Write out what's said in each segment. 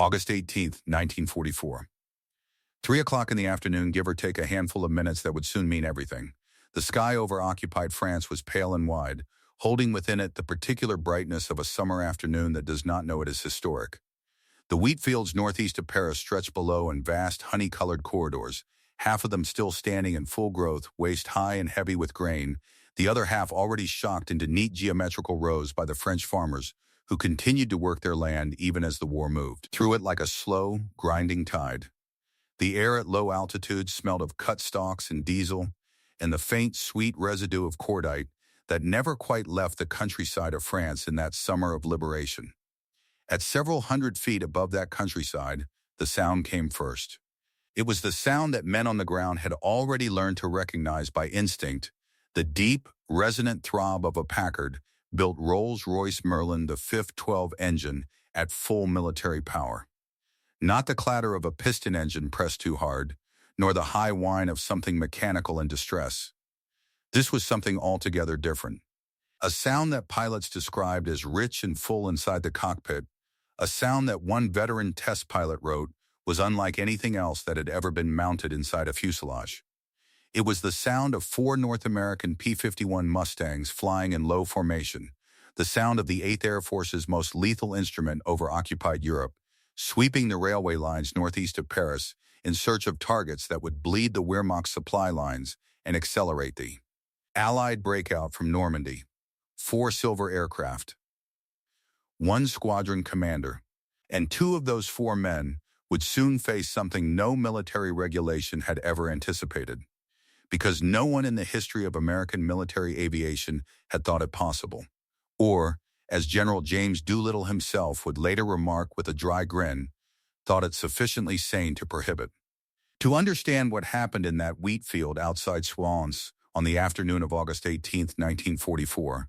August 18th, 1944. 3 o'clock in the afternoon, give or take a handful of minutes that would soon mean everything. The sky over occupied France was pale and wide, holding within it the particular brightness of a summer afternoon that does not know it is historic. The wheat fields northeast of Paris stretched below in vast, honey-colored corridors, half of them still standing in full growth, waist-high and heavy with grain, the other half already shocked into neat geometrical rows by the French farmers, who continued to work their land even as the war moved through it like a slow, grinding tide. The air at low altitudes smelled of cut stalks and diesel, and the faint, sweet residue of cordite that never quite left the countryside of France in that summer of liberation. At several hundred feet above that countryside, the sound came first. It was the sound that men on the ground had already learned to recognize by instinct, the deep, resonant throb of a Packard-built Rolls-Royce Merlin the 5th 12 engine at full military power. Not the clatter of a piston engine pressed too hard, nor the high whine of something mechanical in distress. This was something altogether different. A sound that pilots described as rich and full inside the cockpit, a sound that one veteran test pilot wrote was unlike anything else that had ever been mounted inside a fuselage. It was the sound of 4 North American P-51 Mustangs flying in low formation, the sound of the 8th Air Force's most lethal instrument over occupied Europe, sweeping the railway lines northeast of Paris in search of targets that would bleed the Wehrmacht supply lines and accelerate the Allied breakout from Normandy. 4 silver aircraft, 1 squadron commander, and 2 of those 4 men would soon face something no military regulation had ever anticipated, because no one in the history of American military aviation had thought it possible, or, as General James Doolittle himself would later remark with a dry grin, thought it sufficiently sane to prohibit. To understand what happened in that wheat field outside Soissons on the afternoon of August 18, 1944,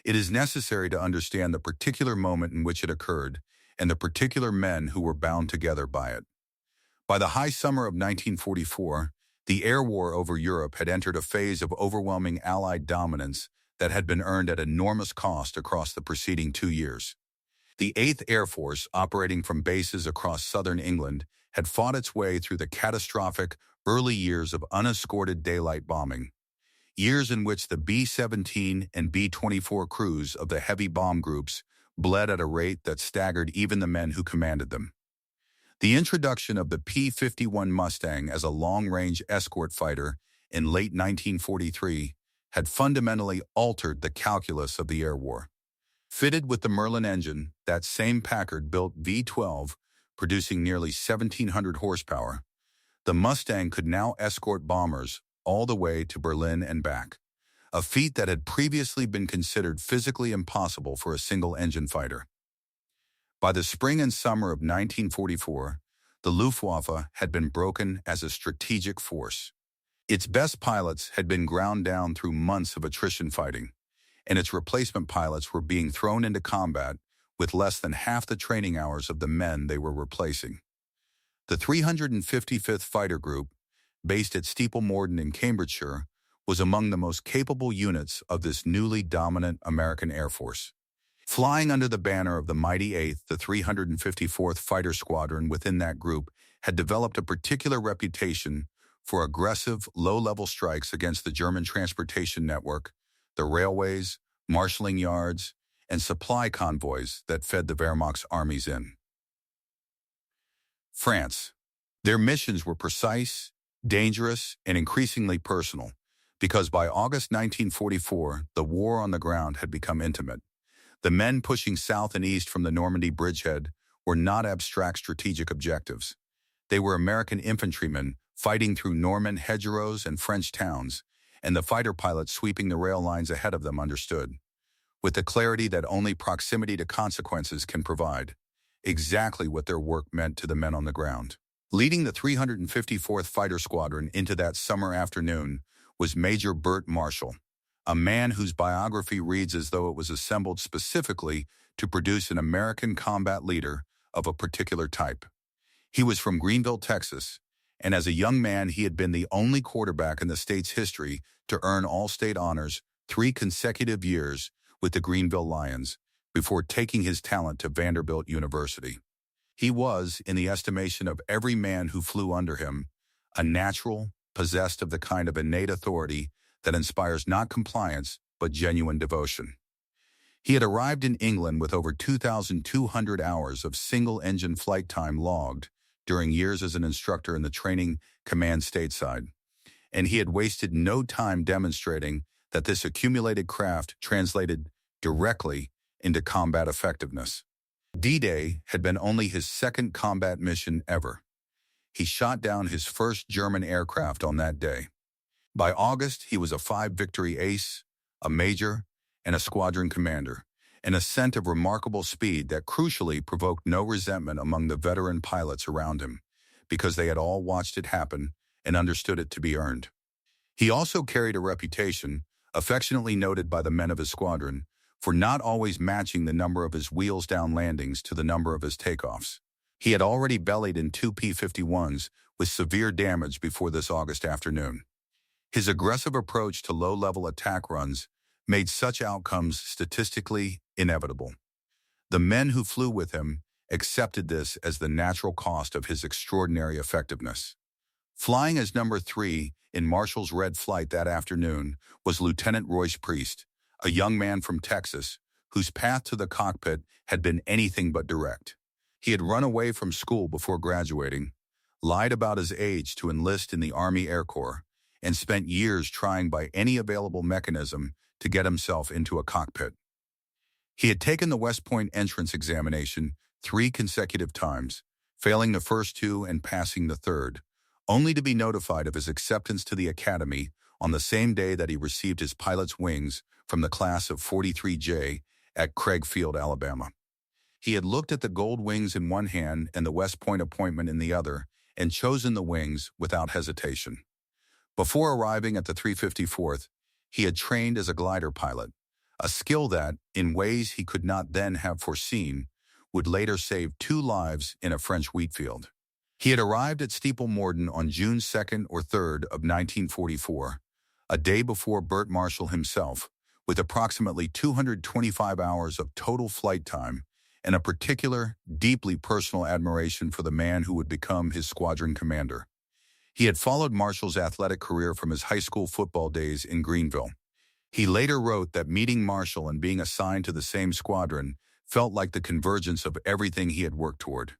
it is necessary to understand the particular moment in which it occurred and the particular men who were bound together by it. By the high summer of 1944, the air war over Europe had entered a phase of overwhelming Allied dominance that had been earned at enormous cost across the preceding 2 years. The 8th Air Force, operating from bases across southern England, had fought its way through the catastrophic early years of unescorted daylight bombing, years in which the B-17 and B-24 crews of the heavy bomb groups bled at a rate that staggered even the men who commanded them. The introduction of the P-51 Mustang as a long-range escort fighter in late 1943 had fundamentally altered the calculus of the air war. Fitted with the Merlin engine, that same Packard-built V-12, producing nearly 1,700 horsepower, the Mustang could now escort bombers all the way to Berlin and back, a feat that had previously been considered physically impossible for a single-engine fighter. By the spring and summer of 1944, the Luftwaffe had been broken as a strategic force. Its best pilots had been ground down through months of attrition fighting, and its replacement pilots were being thrown into combat with less than half the training hours of the men they were replacing. The 355th Fighter Group, based at Steeple Morden in Cambridgeshire, was among the most capable units of this newly dominant American Air Force. Flying under the banner of the mighty 8th, the 354th Fighter Squadron within that group had developed a particular reputation for aggressive, low-level strikes against the German transportation network, the railways, marshalling yards, and supply convoys that fed the Wehrmacht's armies in France. Their missions were precise, dangerous, and increasingly personal, because by August 1944, the war on the ground had become intimate. The men pushing south and east from the Normandy bridgehead were not abstract strategic objectives. They were American infantrymen fighting through Norman hedgerows and French towns, and the fighter pilots sweeping the rail lines ahead of them understood, with the clarity that only proximity to consequences can provide, exactly what their work meant to the men on the ground. Leading the 354th Fighter Squadron into that summer afternoon was Major Bert Marshall, a man whose biography reads as though it was assembled specifically to produce an American combat leader of a particular type. He was from Greenville, Texas, and as a young man he had been the only quarterback in the state's history to earn all-state honors 3 consecutive years with the Greenville Lions before taking his talent to Vanderbilt University. He was, in the estimation of every man who flew under him, a natural, possessed of the kind of innate authority that inspires not compliance, but genuine devotion. He had arrived in England with over 2,200 hours of single-engine flight time logged during years as an instructor in the training command stateside, and he had wasted no time demonstrating that this accumulated craft translated directly into combat effectiveness. D-Day had been only his second combat mission ever. He shot down his first German aircraft on that day. By August, he was a 5-victory ace, a major, and a squadron commander, an ascent of remarkable speed that crucially provoked no resentment among the veteran pilots around him, because they had all watched it happen and understood it to be earned. He also carried a reputation, affectionately noted by the men of his squadron, for not always matching the number of his wheels-down landings to the number of his takeoffs. He had already bellied in 2 P-51s with severe damage before this August afternoon. His aggressive approach to low-level attack runs made such outcomes statistically inevitable. The men who flew with him accepted this as the natural cost of his extraordinary effectiveness. Flying as number 3 in Marshall's Red Flight that afternoon was Lieutenant Royce Priest, a young man from Texas whose path to the cockpit had been anything but direct. He had run away from school before graduating, lied about his age to enlist in the Army Air Corps, and spent years trying by any available mechanism to get himself into a cockpit. He had taken the West Point entrance examination 3 consecutive times, failing the first 2 and passing the third, only to be notified of his acceptance to the academy on the same day that he received his pilot's wings from the class of 43J at Craig Field, Alabama. He had looked at the gold wings in one hand and the West Point appointment in the other, and chosen the wings without hesitation. Before arriving at the 354th, he had trained as a glider pilot, a skill that, in ways he could not then have foreseen, would later save 2 lives in a French wheat field. He had arrived at Steeple Morden on June 2nd or 3rd of 1944, a day before Bert Marshall himself, with approximately 225 hours of total flight time and a particular, deeply personal admiration for the man who would become his squadron commander. He had followed Marshall's athletic career from his high school football days in Greenville. He later wrote that meeting Marshall and being assigned to the same squadron felt like the convergence of everything he had worked toward.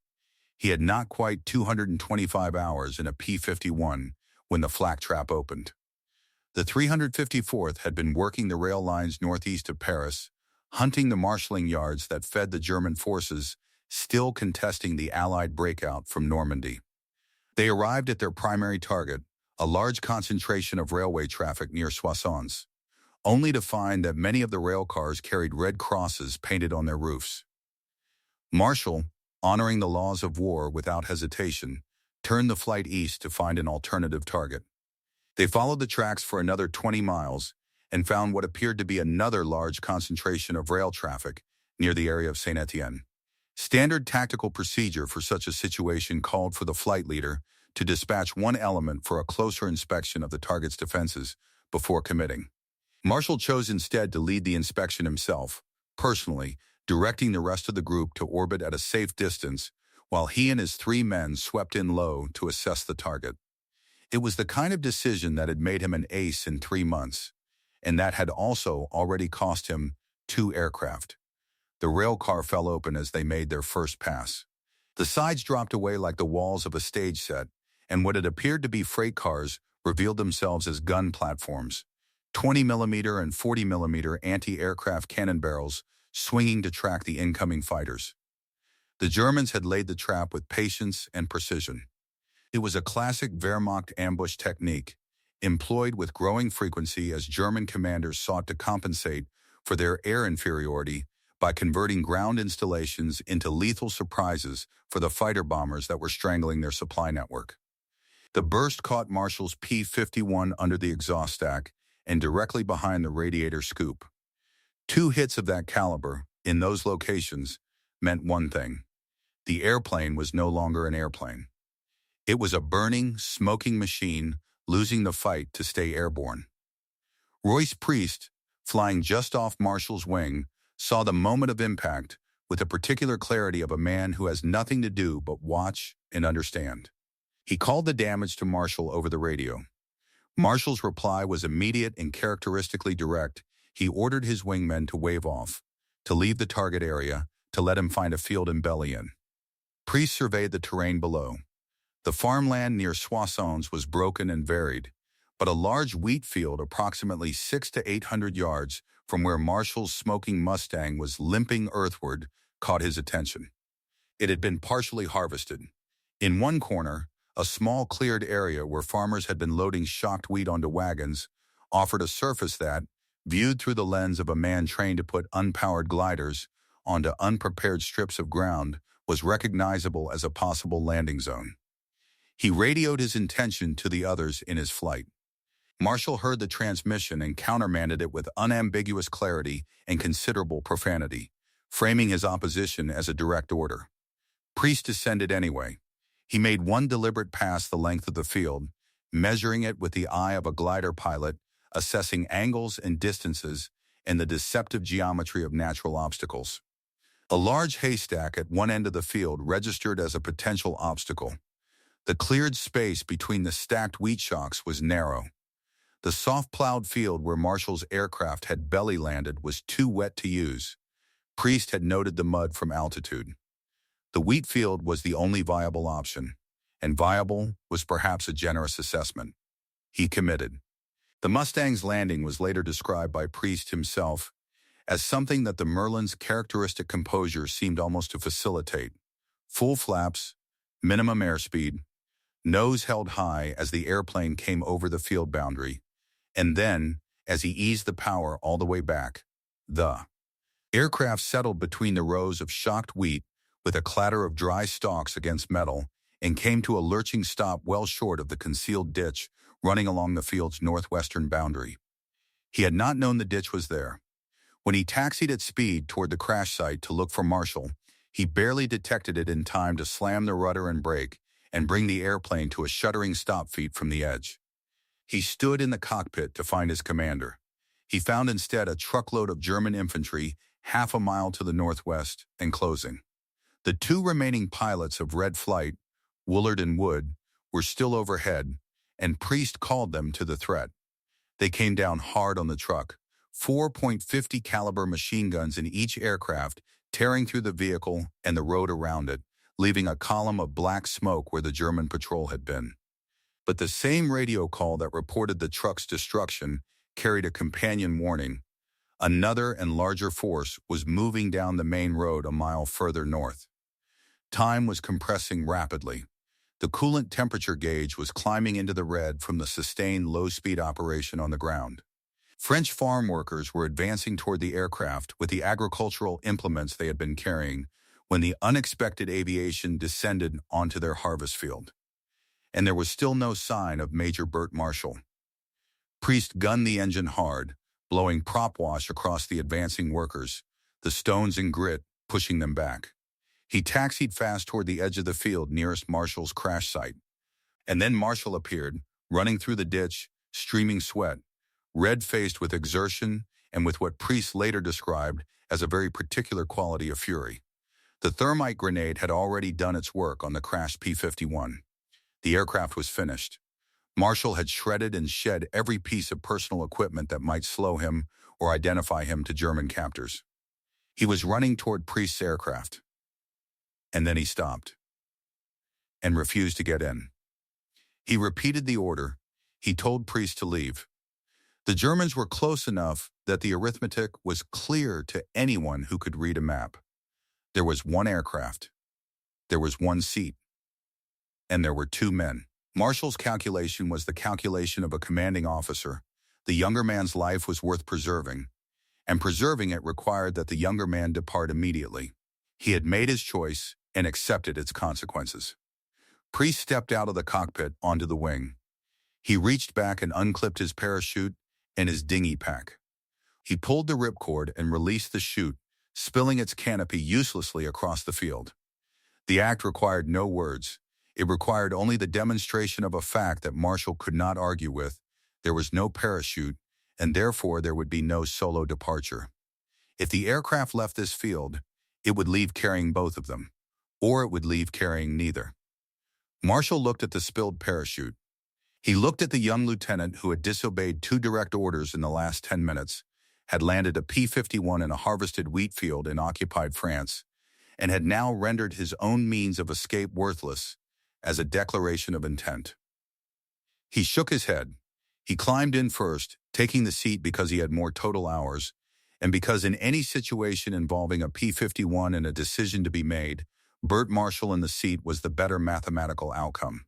He had not quite 225 hours in a P-51 when the flak trap opened. The 354th had been working the rail lines northeast of Paris, hunting the marshalling yards that fed the German forces, still contesting the Allied breakout from Normandy. They arrived at their primary target, a large concentration of railway traffic near Soissons, only to find that many of the rail cars carried red crosses painted on their roofs. Marshall, honoring the laws of war without hesitation, turned the flight east to find an alternative target. They followed the tracks for another 20 miles and found what appeared to be another large concentration of rail traffic near the area of Saint-Étienne. Standard tactical procedure for such a situation called for the flight leader to dispatch one element for a closer inspection of the target's defenses before committing. Marshall chose instead to lead the inspection himself, personally, directing the rest of the group to orbit at a safe distance while he and his 3 men swept in low to assess the target. It was the kind of decision that had made him an ace in 3 months, and that had also already cost him 2 aircraft. The rail car fell open as they made their first pass. The sides dropped away like the walls of a stage set, and what had appeared to be freight cars revealed themselves as gun platforms, 20mm and 40mm anti-aircraft cannon barrels swinging to track the incoming fighters. The Germans had laid the trap with patience and precision. It was a classic Wehrmacht ambush technique, employed with growing frequency as German commanders sought to compensate for their air inferiority by converting ground installations into lethal surprises for the fighter bombers that were strangling their supply network. The burst caught Marshall's P-51 under the exhaust stack and directly behind the radiator scoop. 2 hits of that caliber, in those locations, meant one thing. The airplane was no longer an airplane. It was a burning, smoking machine losing the fight to stay airborne. Royce Priest, flying just off Marshall's wing, saw the moment of impact with the particular clarity of a man who has nothing to do but watch and understand. He called the damage to Marshall over the radio. Marshall's reply was immediate and characteristically direct. He ordered his wingmen to wave off, to leave the target area, to let him find a field and belly in. Priest surveyed the terrain below. The farmland near Soissons was broken and varied, but a large wheat field approximately 600 to 800 yards from where Marshall's smoking Mustang was limping earthward caught his attention. It had been partially harvested. In one corner, a small cleared area where farmers had been loading shocked wheat onto wagons offered a surface that, viewed through the lens of a man trained to put unpowered gliders onto unprepared strips of ground, was recognizable as a possible landing zone. He radioed his intention to the others in his flight. Marshall heard the transmission and countermanded it with unambiguous clarity and considerable profanity, framing his opposition as a direct order. Priest descended anyway. He made one deliberate pass the length of the field, measuring it with the eye of a glider pilot, assessing angles and distances and the deceptive geometry of natural obstacles. A large haystack at one end of the field registered as a potential obstacle. The cleared space between the stacked wheat shocks was narrow. The soft-plowed field where Marshall's aircraft had belly landed was too wet to use. Priest had noted the mud from altitude. The wheat field was the only viable option, and viable was perhaps a generous assessment. He committed. The Mustang's landing was later described by Priest himself as something that the Merlin's characteristic composure seemed almost to facilitate. Full flaps, minimum airspeed, nose held high as the airplane came over the field boundary, and then, as he eased the power all the way back, the aircraft settled between the rows of shocked wheat with a clatter of dry stalks against metal and came to a lurching stop well short of the concealed ditch running along the field's northwestern boundary. He had not known the ditch was there. When he taxied at speed toward the crash site to look for Marshall, he barely detected it in time to slam the rudder and brake and bring the airplane to a shuddering stop feet from the edge. He stood in the cockpit to find his commander. He found instead a truckload of German infantry half a mile to the northwest and closing. The two remaining pilots of Red Flight, Woolard and Wood, were still overhead, and Priest called them to the threat. They came down hard on the truck, 4.50 caliber machine guns in each aircraft, tearing through the vehicle and the road around it, leaving a column of black smoke where the German patrol had been. But the same radio call that reported the truck's destruction carried a companion warning. Another and larger force was moving down the main road a mile further north. Time was compressing rapidly. The coolant temperature gauge was climbing into the red from the sustained low-speed operation on the ground. French farm workers were advancing toward the aircraft with the agricultural implements they had been carrying when the unexpected aviation descended onto their harvest field. And there was still no sign of Major Burt Marshall. Priest gunned the engine hard, blowing prop wash across the advancing workers, the stones and grit pushing them back. He taxied fast toward the edge of the field nearest Marshall's crash site. And then Marshall appeared, running through the ditch, streaming sweat, red-faced with exertion and with what Priest later described as a very particular quality of fury. The thermite grenade had already done its work on the crashed P-51. The aircraft was finished. Marshall had shredded and shed every piece of personal equipment that might slow him or identify him to German captors. He was running toward Priest's aircraft. And then he stopped and refused to get in. He repeated the order. He told Priest to leave. The Germans were close enough that the arithmetic was clear to anyone who could read a map. There was one aircraft. There was one seat. And there were two men. Marshall's calculation was the calculation of a commanding officer. The younger man's life was worth preserving, and preserving it required that the younger man depart immediately. He had made his choice and accepted its consequences. Priest stepped out of the cockpit onto the wing. He reached back and unclipped his parachute and his dinghy pack. He pulled the ripcord and released the chute, spilling its canopy uselessly across the field. The act required no words. It required only the demonstration of a fact that Marshall could not argue with. There was no parachute, and therefore there would be no solo departure. If the aircraft left this field, it would leave carrying both of them, or it would leave carrying neither. Marshall looked at the spilled parachute. He looked at the young lieutenant who had disobeyed 2 direct orders in the last 10 minutes, had landed a P-51 in a harvested wheat field in occupied France, and had now rendered his own means of escape worthless as a declaration of intent. He shook his head. He climbed in first, taking the seat because he had more total hours, and because in any situation involving a P-51 and a decision to be made, Bert Marshall in the seat was the better mathematical outcome.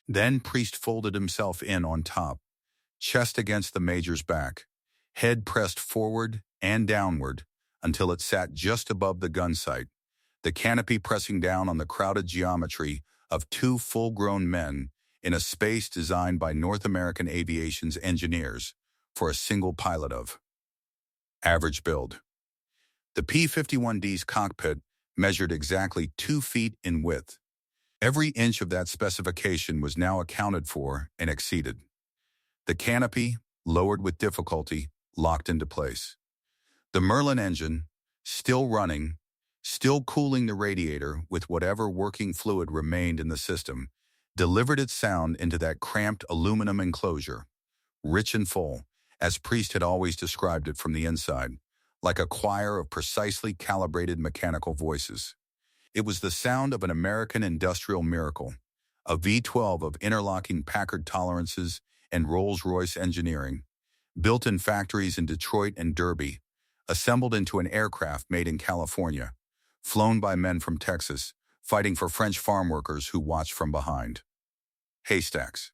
Then Priest folded himself in on top, chest against the major's back, head pressed forward and downward until it sat just above the gun sight, the canopy pressing down on the crowded geometry of 2 full-grown men in a space designed by North American aviation's engineers for a single pilot of average build. The P-51D's cockpit measured exactly 2 feet in width. Every inch of that specification was now accounted for and exceeded. The canopy, lowered with difficulty, locked into place. The Merlin engine, still running, still cooling the radiator with whatever working fluid remained in the system, delivered its sound into that cramped aluminum enclosure, rich and full, as Priest had always described it from the inside, like a choir of precisely calibrated mechanical voices. It was the sound of an American industrial miracle, a V-12 of interlocking Packard tolerances and Rolls-Royce engineering, built in factories in Detroit and Derby, assembled into an aircraft made in California, flown by men from Texas, fighting for French farm workers who watched from behind. Haystacks.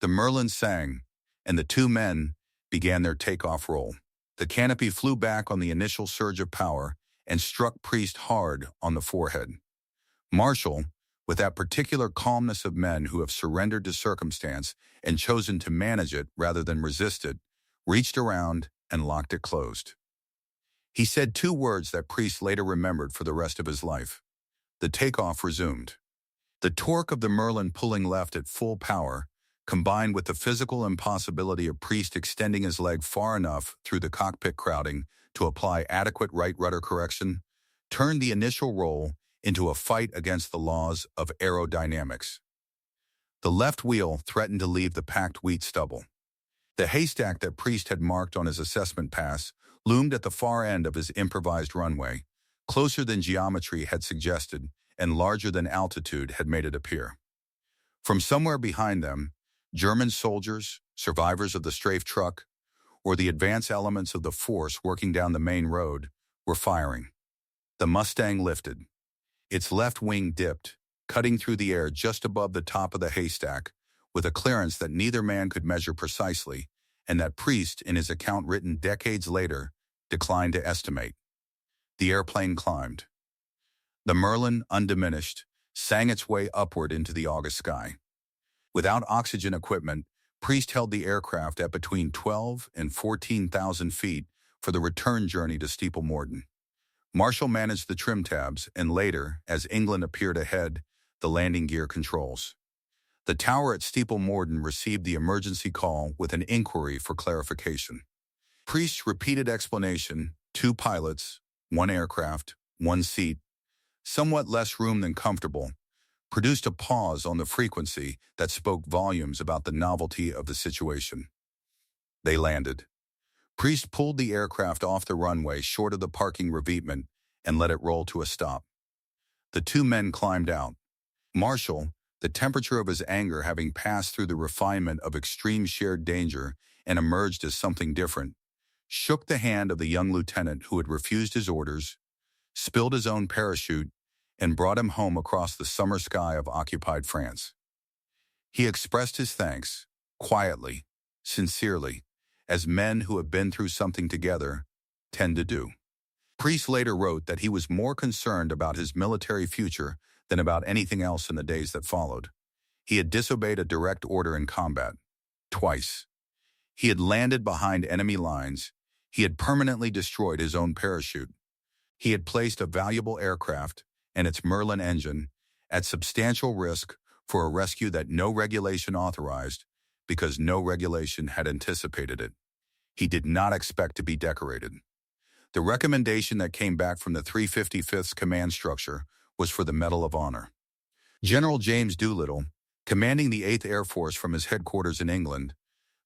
The Merlin sang, and the 2 men began their takeoff roll. The canopy flew back on the initial surge of power and struck Priest hard on the forehead. Marshall, with that particular calmness of men who have surrendered to circumstance and chosen to manage it rather than resist it, reached around and locked it closed. He said 2 words that Priest later remembered for the rest of his life. The takeoff resumed. The torque of the Merlin pulling left at full power, combined with the physical impossibility of Priest extending his leg far enough through the cockpit crowding to apply adequate right rudder correction, turned the initial roll into a fight against the laws of aerodynamics. The left wheel threatened to leave the packed wheat stubble. The haystack that Priest had marked on his assessment pass loomed at the far end of his improvised runway, closer than geometry had suggested and larger than altitude had made it appear. From somewhere behind them, German soldiers, survivors of the strafe truck, or the advance elements of the force working down the main road, were firing. The Mustang lifted. Its left wing dipped, cutting through the air just above the top of the haystack, with a clearance that neither man could measure precisely, and that Priest, in his account written decades later, declined to estimate. The airplane climbed. The Merlin, undiminished, sang its way upward into the August sky. Without oxygen equipment, Priest held the aircraft at between 12 and 14,000 feet for the return journey to Steeple Morden. Marshall managed the trim tabs and later, as England appeared ahead, the landing gear controls. The tower at Steeple Morden received the emergency call with an inquiry for clarification. Priest's repeated explanation, 2 pilots, 1 aircraft, 1 seat, somewhat less room than comfortable, produced a pause on the frequency that spoke volumes about the novelty of the situation. They landed. Priest pulled the aircraft off the runway short of the parking revetment and let it roll to a stop. The 2 men climbed out. Marshall, the temperature of his anger having passed through the refinement of extreme shared danger and emerged as something different, shook the hand of the young lieutenant who had refused his orders, spilled his own parachute, and brought him home across the summer sky of occupied France. He expressed his thanks, quietly, sincerely, as men who have been through something together tend to do. Priest later wrote that he was more concerned about his military future than about anything else in the days that followed. He had disobeyed a direct order in combat, twice. He had landed behind enemy lines. He had permanently destroyed his own parachute. He had placed a valuable aircraft and its Merlin engine at substantial risk for a rescue that no regulation authorized because no regulation had anticipated it. He did not expect to be decorated. The recommendation that came back from the 355th Command Structure was for the Medal of Honor. General James Doolittle, commanding the 8th Air Force from his headquarters in England,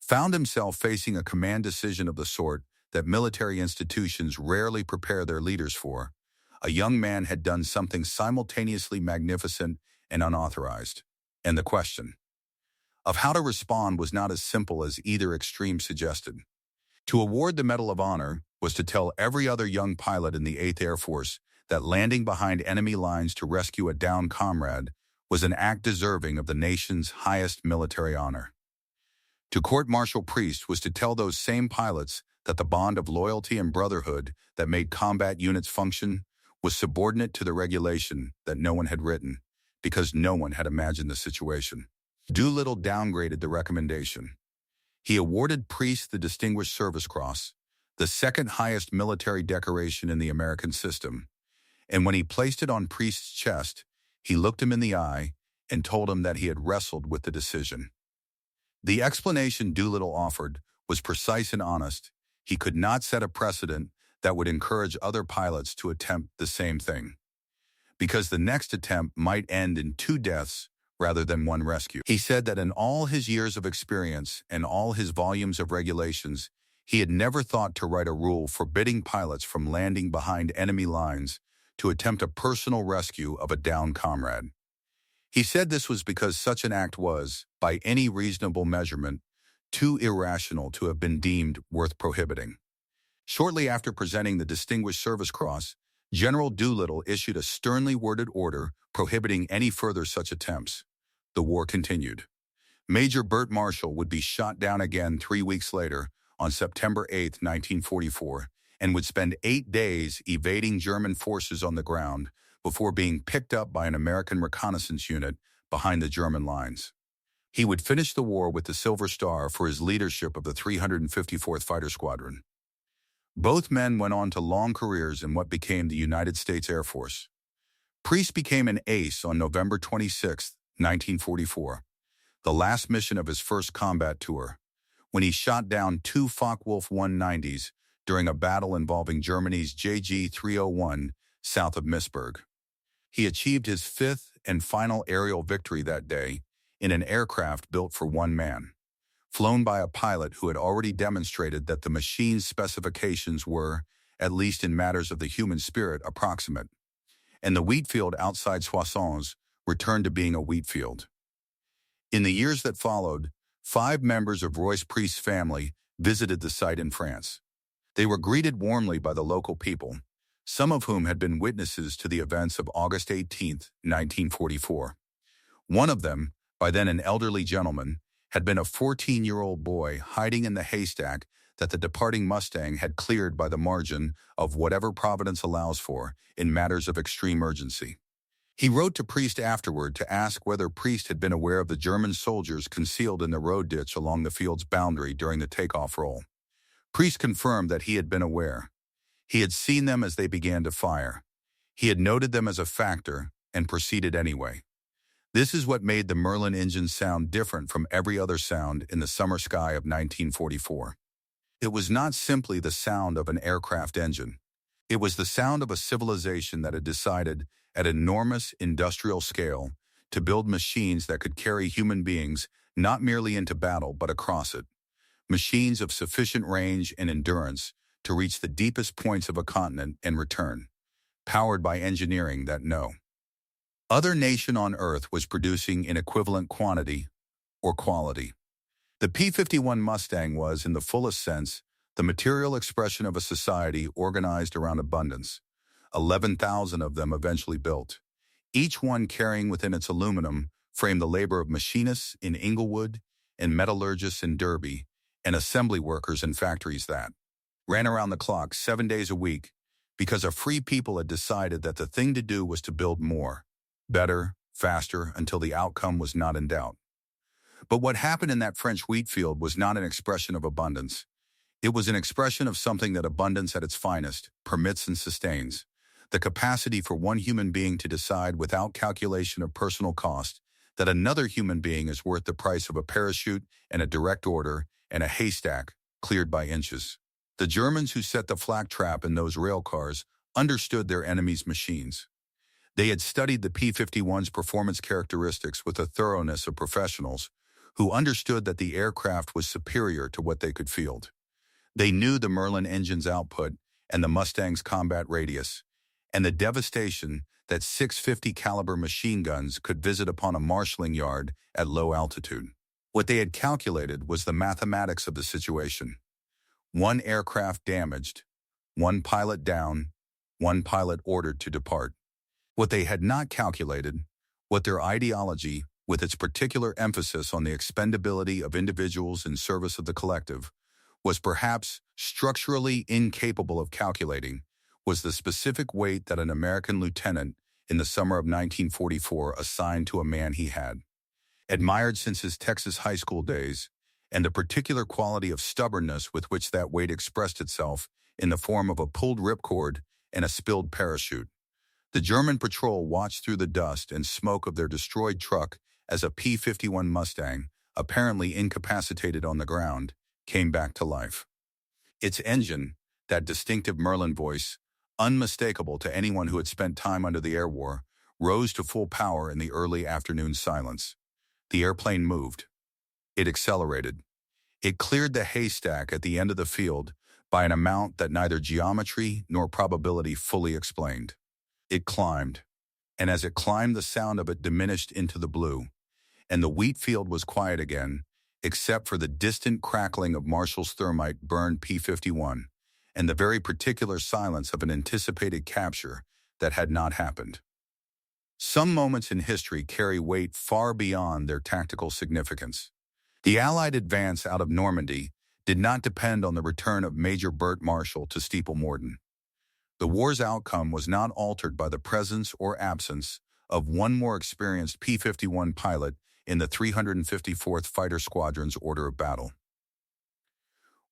found himself facing a command decision of the sort that military institutions rarely prepare their leaders for. A young man had done something simultaneously magnificent and unauthorized. And the question of how to respond was not as simple as either extreme suggested. To award the Medal of Honor was to tell every other young pilot in the 8th Air Force that landing behind enemy lines to rescue a downed comrade was an act deserving of the nation's highest military honor. To court-martial Priest was to tell those same pilots that the bond of loyalty and brotherhood that made combat units function was subordinate to the regulation that no one had written, because no one had imagined the situation. Doolittle downgraded the recommendation. He awarded Priest the Distinguished Service Cross, the second highest military decoration in the American system, and when he placed it on Priest's chest, he looked him in the eye and told him that he had wrestled with the decision. The explanation Doolittle offered was precise and honest. He could not set a precedent that would encourage other pilots to attempt the same thing, because the next attempt might end in 2 deaths rather than 1 rescue. He said that in all his years of experience and all his volumes of regulations, he had never thought to write a rule forbidding pilots from landing behind enemy lines to attempt a personal rescue of a downed comrade. He said this was because such an act was, by any reasonable measurement, too irrational to have been deemed worth prohibiting. Shortly after presenting the Distinguished Service Cross, General Doolittle issued a sternly worded order prohibiting any further such attempts. The war continued. Major Burt Marshall would be shot down again 3 weeks later, on September 8, 1944, and would spend 8 days evading German forces on the ground before being picked up by an American reconnaissance unit behind the German lines. He would finish the war with the Silver Star for his leadership of the 354th Fighter Squadron. Both men went on to long careers in what became the United States Air Force. Priest became an ace on November 26, 1944, the last mission of his first combat tour, when he shot down 2 Focke-Wulf 190s during a battle involving Germany's JG-301 south of Misburg. He achieved his 5th and final aerial victory that day in an aircraft built for 1 man, flown by a pilot who had already demonstrated that the machine's specifications were, at least in matters of the human spirit, approximate, and the wheat field outside Soissons returned to being a wheat field. In the years that followed, 5 members of Royce Priest's family visited the site in France. They were greeted warmly by the local people, some of whom had been witnesses to the events of August 18, 1944. One of them, by then an elderly gentleman, had been a 14-year-old boy hiding in the haystack that the departing Mustang had cleared by the margin of whatever Providence allows for in matters of extreme urgency. He wrote to Priest afterward to ask whether Priest had been aware of the German soldiers concealed in the road ditch along the field's boundary during the takeoff roll. Priest confirmed that he had been aware. He had seen them as they began to fire. He had noted them as a factor and proceeded anyway. This is what made the Merlin engine sound different from every other sound in the summer sky of 1944. It was not simply the sound of an aircraft engine. It was the sound of a civilization that had decided, at enormous industrial scale, to build machines that could carry human beings not merely into battle but across it. Machines of sufficient range and endurance to reach the deepest points of a continent and return, powered by engineering that no other nation on Earth was producing in equivalent quantity or quality. The P-51 Mustang was, in the fullest sense, the material expression of a society organized around abundance. 11,000 of them eventually built, each one carrying within its aluminum frame the labor of machinists in Inglewood and metallurgists in Derby and assembly workers in factories that ran around the clock 7 days a week because a free people had decided that the thing to do was to build more, better, faster, until the outcome was not in doubt. But what happened in that French wheat field was not an expression of abundance. It was an expression of something that abundance at its finest permits and sustains: the capacity for one human being to decide without calculation of personal cost that another human being is worth the price of a parachute and a direct order and a haystack cleared by inches. The Germans who set the flak trap in those rail cars understood their enemy's machines. They had studied the P-51's performance characteristics with the thoroughness of professionals who understood that the aircraft was superior to what they could field. They knew the Merlin engine's output and the Mustang's combat radius, and the devastation that 650 caliber machine guns could visit upon a marshalling yard at low altitude. What they had calculated was the mathematics of the situation. One aircraft damaged, one pilot down, one pilot ordered to depart. What they had not calculated, what their ideology, with its particular emphasis on the expendability of individuals in service of the collective, was perhaps structurally incapable of calculating, was the specific weight that an American lieutenant in the summer of 1944 assigned to a man he had admired since his Texas high school days, and the particular quality of stubbornness with which that weight expressed itself in the form of a pulled ripcord and a spilled parachute. The German patrol watched through the dust and smoke of their destroyed truck as a P-51 Mustang, apparently incapacitated on the ground, came back to life. Its engine, that distinctive Merlin voice, unmistakable to anyone who had spent time under the air war, rose to full power in the early afternoon silence. The airplane moved. It accelerated. It cleared the haystack at the end of the field by an amount that neither geometry nor probability fully explained. It climbed, and as it climbed the sound of it diminished into the blue, and the wheat field was quiet again, except for the distant crackling of Marshall's thermite burned P-51, and the very particular silence of an anticipated capture that had not happened. Some moments in history carry weight far beyond their tactical significance. The Allied advance out of Normandy did not depend on the return of Major Burt Marshall to Steeple Morden. The war's outcome was not altered by the presence or absence of one more experienced P-51 pilot in the 354th Fighter Squadron's order of battle.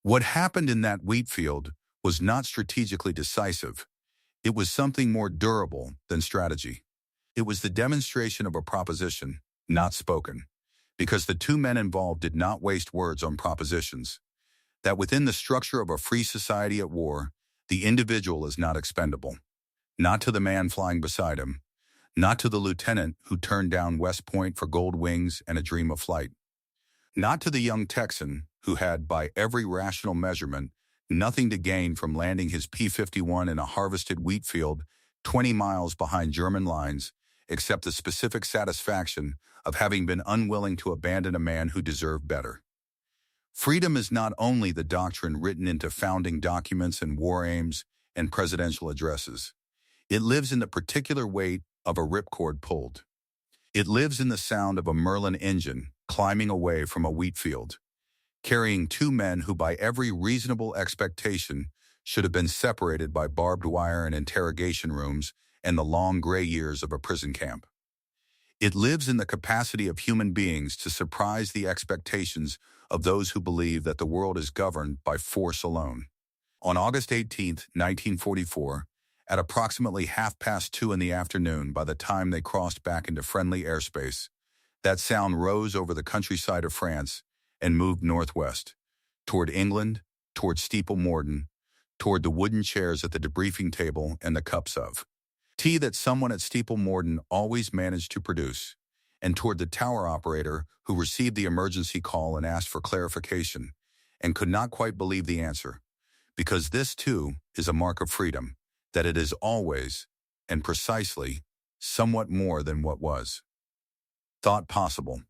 What happened in that wheat field was not strategically decisive. It was something more durable than strategy. It was the demonstration of a proposition, not spoken, because the two men involved did not waste words on propositions, that within the structure of a free society at war, the individual is not expendable. Not to the man flying beside him, not to the lieutenant who turned down West Point for gold wings and a dream of flight. Not to the young Texan who had, by every rational measurement, nothing to gain from landing his P-51 in a harvested wheat field 20 miles behind German lines, except the specific satisfaction of having been unwilling to abandon a man who deserved better. Freedom is not only the doctrine written into founding documents and war aims and presidential addresses. It lives in the particular weight of a ripcord pulled. It lives in the sound of a Merlin engine climbing away from a wheat field, carrying two men who by every reasonable expectation should have been separated by barbed wire and interrogation rooms and the long gray years of a prison camp. It lives in the capacity of human beings to surprise the expectations of those who believe that the world is governed by force alone. On August 18, 1944, at approximately 2:30 in the afternoon, by the time they crossed back into friendly airspace, that sound rose over the countryside of France and moved northwest, toward England, toward Steeple Morden, toward the wooden chairs at the debriefing table and the cups of tea that someone at Steeple Morden always managed to produce, and toward the tower operator who received the emergency call and asked for clarification, and could not quite believe the answer, because this too is a mark of freedom, that it is always, and precisely, somewhat more than what was thought possible.